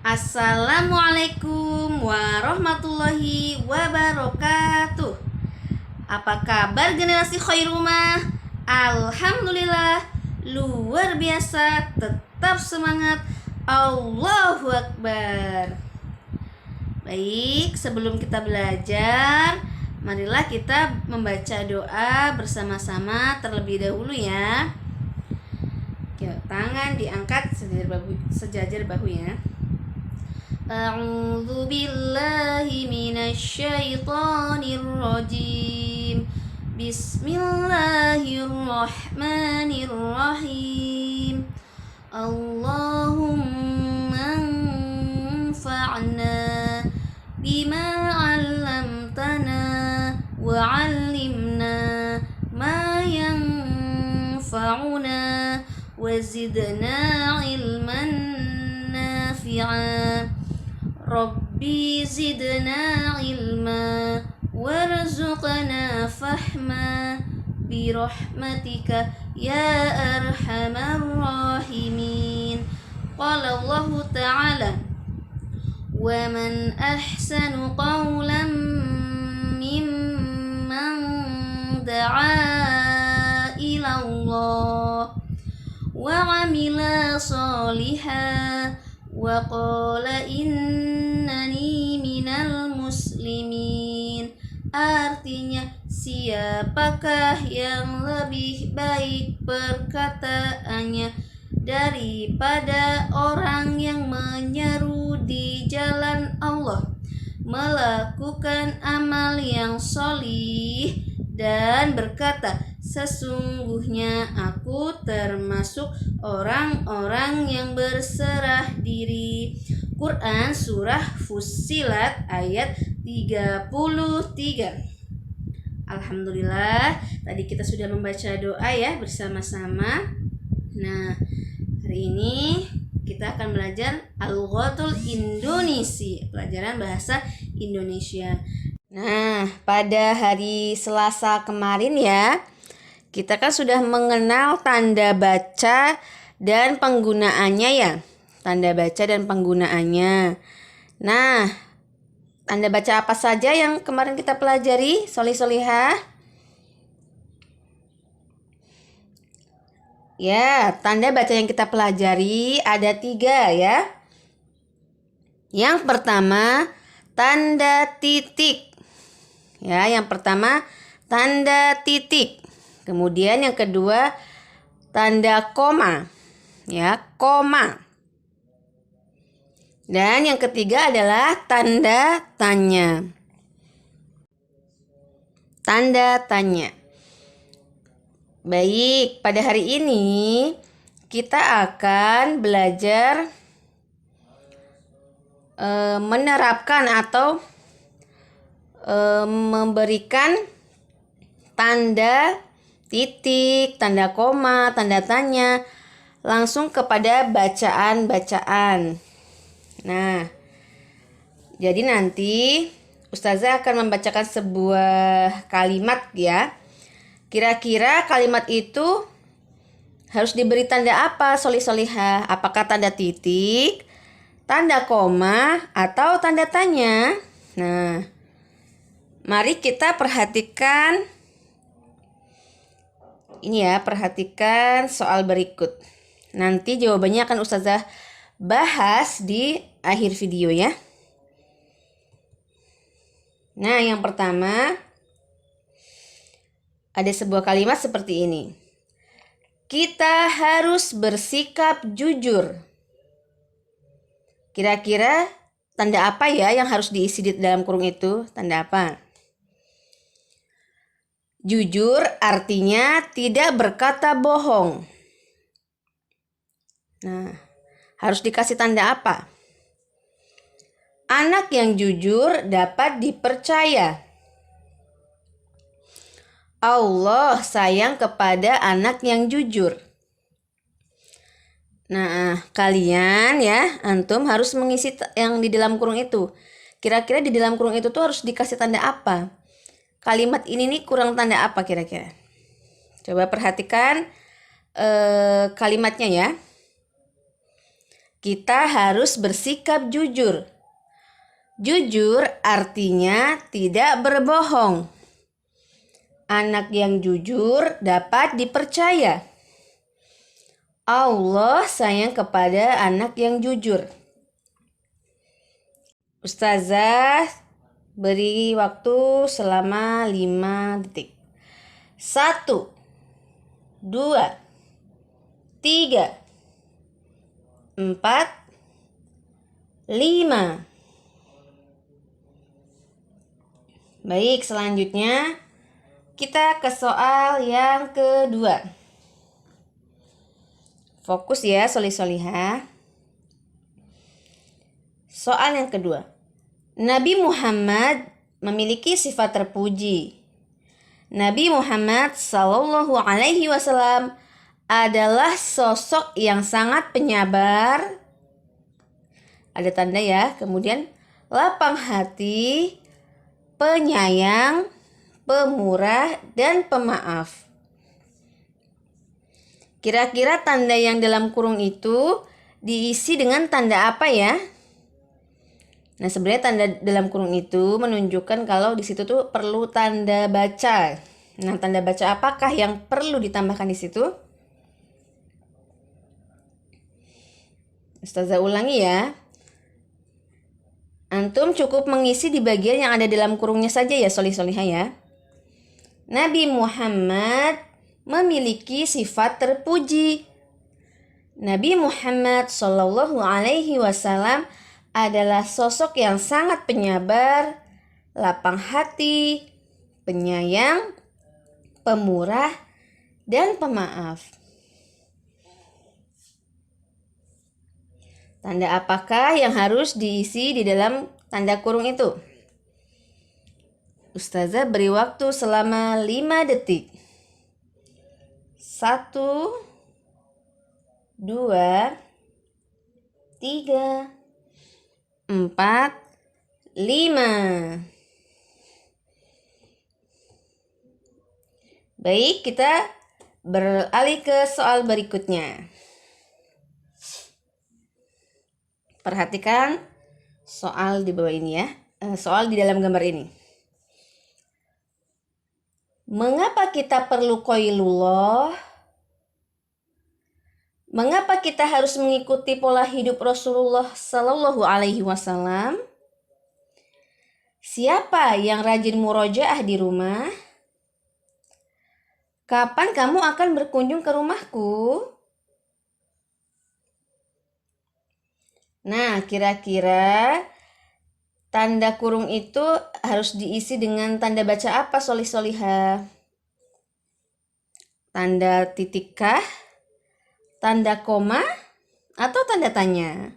Assalamualaikum warahmatullahi wabarakatuh. Apa kabar generasi Khairumah? Alhamdulillah, luar biasa, tetap semangat. Allahu Akbar. Baik, sebelum kita belajar, marilah kita membaca doa bersama-sama terlebih dahulu ya. Tangan diangkat sejajar bahu ya. A'udzu billahi minasy syaithanir rajim. Bismillahirrahmanirrahim. Allahumma anfa'na bima 'allamtana wa 'allimna ma yanfa'una wa zidna 'ilman nafi'a. Rabbi zidna ilma warzuqna fahma birahmatika ya arhamar rahimin. Qala Allah ta'ala, wa man ahsanu qawlan mimman da'a ila Allah wa amila sholihan wa qala innani minal muslimin. Artinya, siapakah yang lebih baik perkataannya daripada orang yang menyeru di jalan Allah, melakukan amal yang sholih dan berkata, sesungguhnya aku termasuk orang-orang yang berserah diri. Quran Surah Fussilat ayat 33. Alhamdulillah, tadi kita sudah membaca doa ya bersama-sama. Nah, hari ini kita akan belajar Al-Lughatul Indonesi, pelajaran bahasa Indonesia. Nah, pada hari Selasa kemarin ya, kita kan sudah mengenal tanda baca dan penggunaannya ya. Tanda baca dan penggunaannya. Nah, tanda baca apa saja yang kemarin kita pelajari, Solih-solihah? Ya, tanda baca yang kita pelajari ada 3 ya. Yang pertama, tanda titik. Ya, yang pertama tanda titik. Kemudian yang kedua tanda koma. Ya, koma. Dan yang ketiga adalah tanda tanya. Tanda tanya. Baik, pada hari ini kita akan belajar menerapkan atau memberikan tanda titik, tanda koma, tanda tanya langsung kepada bacaan-bacaan. Nah, jadi nanti Ustazah akan membacakan sebuah kalimat ya. Kira-kira kalimat itu harus diberi tanda apa, Solih-solihah? Apakah tanda titik, tanda koma, atau tanda tanya? Nah, mari kita perhatikan ini ya, perhatikan soal berikut. Nanti jawabannya akan Ustazah bahas di akhir video ya. Nah, yang pertama ada sebuah kalimat seperti ini. Kita harus bersikap jujur. Kira-kira tanda apa ya yang harus diisi di dalam kurung itu? Tanda apa? Jujur artinya tidak berkata bohong. Nah, harus dikasih tanda apa? Anak yang jujur dapat dipercaya. Allah sayang kepada anak yang jujur. Nah, kalian ya, antum harus mengisi yang di dalam kurung itu. Kira-kira di dalam kurung itu tuh harus dikasih tanda apa? Kalimat ini nih kurang tanda apa kira-kira? Coba perhatikan kalimatnya ya. kita harus bersikap jujur. Jujur artinya tidak berbohong. Anak yang jujur dapat dipercaya. Allah sayang kepada anak yang jujur. Ustazah beri waktu selama 5 detik. 1, 2, 3, 4, 5. Baik, selanjutnya kita ke soal yang kedua. Fokus ya, solih-solihah. Soal yang kedua. Nabi Muhammad memiliki sifat terpuji. Nabi Muhammad Sallallahu Alaihi Wasallam adalah sosok yang sangat penyabar. Ada tanda ya. Kemudian lapang hati, penyayang, pemurah, dan pemaaf. Kira-kira tanda yang dalam kurung itu diisi dengan tanda apa ya? Nah, sebenarnya tanda dalam kurung itu menunjukkan kalau di situ tuh perlu tanda baca. Nah, tanda baca apakah yang perlu ditambahkan di situ? Ustazah ulangi ya. Antum cukup mengisi di bagian yang ada dalam kurungnya saja ya, solih-solihah ya. Nabi Muhammad memiliki sifat terpuji. Nabi Muhammad Sallallahu Alaihi Wasallam adalah sosok yang sangat penyabar, lapang hati, penyayang, pemurah, dan pemaaf. Tanda apakah yang harus diisi di dalam tanda kurung itu? Ustazah beri waktu selama 5 detik. 1, 2, 3, 4, 5. Baik, kita beralih ke soal berikutnya. Perhatikan soal di bawah ini ya. Soal di dalam gambar ini. Mengapa kita perlu qailullah? Mengapa kita harus mengikuti pola hidup Rasulullah Sallallahu Alaihi Wasallam? Siapa yang rajin murojaah di rumah? Kapan kamu akan berkunjung ke rumahku? Nah, kira-kira tanda kurung itu harus diisi dengan tanda baca apa, solih-solihah? Tanda titik kah? Tanda koma? Atau tanda tanya?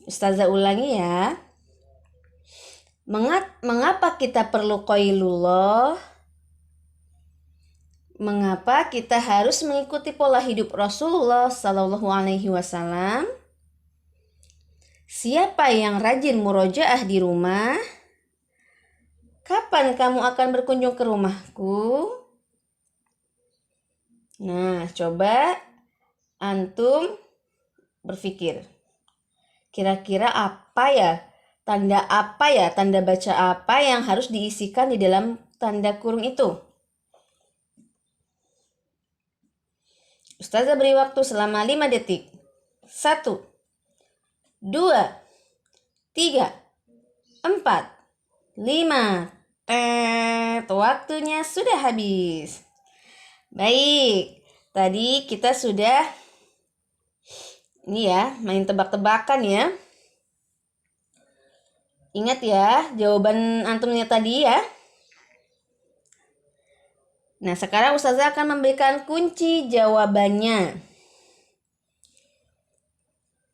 Ustazah ulangi ya. Mengapa kita perlu qailullah? Mengapa kita harus mengikuti pola hidup Rasulullah Sallallahu Alaihi Wasallam? Siapa yang rajin murojaah di rumah? Kapan kamu akan berkunjung ke rumahku? Nah, coba antum berpikir. Kira-kira apa ya? Tanda apa ya? Tanda baca apa yang harus diisikan di dalam tanda kurung itu? Ustazah beri waktu selama 5 detik. 1, 2, 3, 4, 5. Waktunya sudah habis. Baik, tadi kita sudah ini ya, main tebak-tebakan ya. Ingat ya, jawaban antumnya tadi ya. Nah, sekarang Ustazah akan memberikan kunci jawabannya.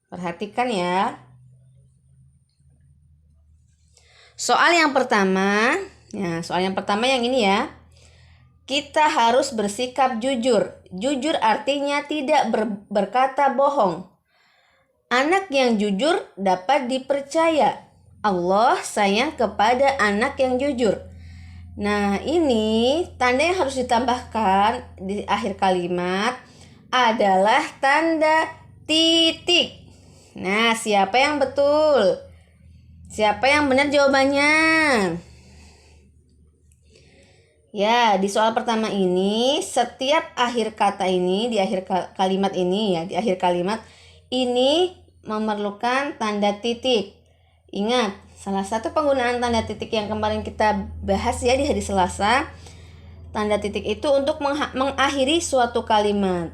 Perhatikan ya. Soal yang pertama yang ini ya. Kita harus bersikap jujur. Jujur artinya tidak berkata bohong. Anak yang jujur dapat dipercaya. Allah sayang kepada anak yang jujur. Nah, ini tanda yang harus ditambahkan di akhir kalimat adalah tanda titik. Nah, siapa yang betul? Siapa yang benar jawabannya? Ya, di soal pertama ini, setiap akhir kata ini, di akhir kalimat ini ya, di akhir kalimat ini memerlukan tanda titik. Ingat, salah satu penggunaan tanda titik yang kemarin kita bahas ya di hari Selasa, tanda titik itu untuk mengakhiri suatu kalimat.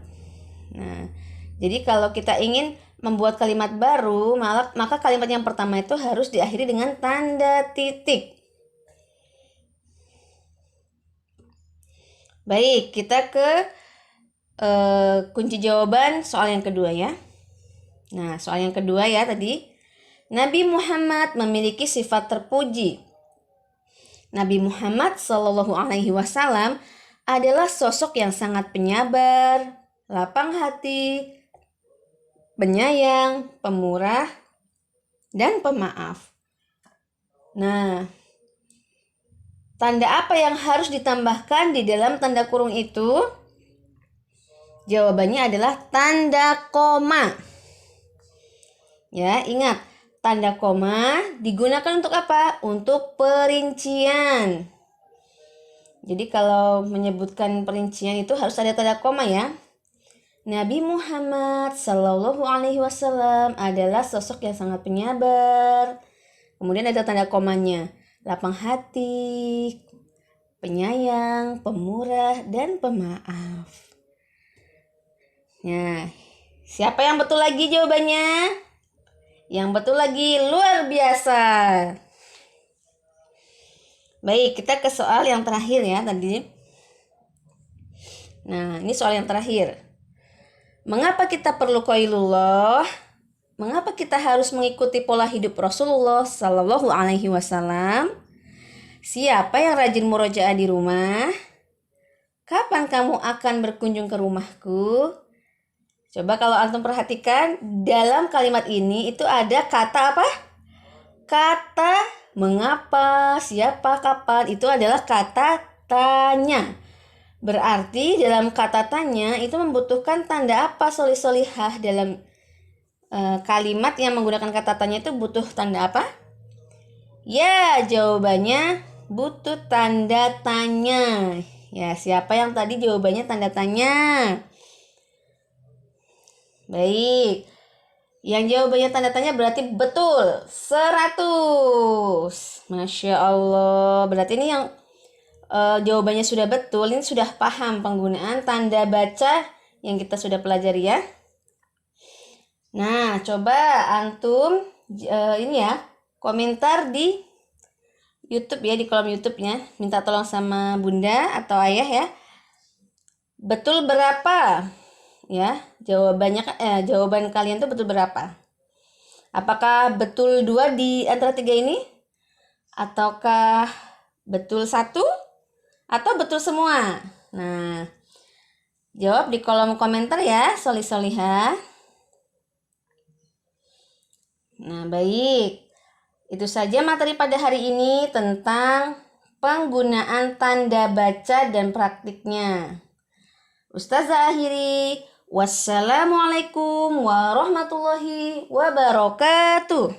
Nah, jadi kalau kita ingin membuat kalimat baru, maka kalimat yang pertama itu harus diakhiri dengan tanda titik. Baik, kita ke kunci jawaban soal yang kedua ya. Nah, soal yang kedua ya tadi. Nabi Muhammad memiliki sifat terpuji. Nabi Muhammad Shallallahu Alaihi Wasallam adalah sosok yang sangat penyabar, lapang hati, penyayang, pemurah, dan pemaaf. Nah, tanda apa yang harus ditambahkan di dalam tanda kurung itu? Jawabannya adalah tanda koma. Ya, ingat, tanda koma digunakan untuk apa? Untuk perincian. Jadi kalau menyebutkan perincian itu harus ada tanda koma ya. Nabi Muhammad Shallallahu Alaihi Wasallam adalah sosok yang sangat penyabar. Kemudian ada tanda komanya. Lapang hati, penyayang, pemurah, dan pemaaf. Nah, siapa yang betul lagi jawabannya? Yang betul lagi luar biasa. Baik, kita ke soal yang terakhir ya tadi. Nah, ini soal yang terakhir. Mengapa kita perlu qaulullah? Mengapa kita harus mengikuti pola hidup Rasulullah Sallallahu Alaihi Wasallam? Siapa yang rajin murojaah di rumah? Kapan kamu akan berkunjung ke rumahku? Coba kalau antum perhatikan, dalam kalimat ini itu ada kata apa? Kata mengapa, siapa, kapan, itu adalah kata tanya. Berarti dalam kata tanya itu membutuhkan tanda apa solih-solihah dalam kalimat yang menggunakan kata tanya itu butuh tanda apa? Ya, jawabannya butuh tanda tanya. Ya, siapa yang tadi jawabannya tanda tanya? Baik. Yang jawabannya tanda tanya berarti betul 100. Masya Allah. Berarti ini yang jawabannya sudah betul. Ini sudah paham penggunaan tanda baca yang kita sudah pelajari ya. Nah, coba antum ini ya, komentar di YouTube ya, di kolom YouTube-nya. Minta tolong sama bunda atau ayah ya. Betul berapa? Ya, jawaban kalian tuh betul berapa? Apakah betul 2 di antara 3 ini? Ataukah betul 1? Atau betul semua? Nah, jawab di kolom komentar ya, solih-solihah. Nah, baik. Itu saja materi pada hari ini tentang penggunaan tanda baca dan praktiknya. Ustazah akhiri. Wassalamualaikum warahmatullahi wabarakatuh.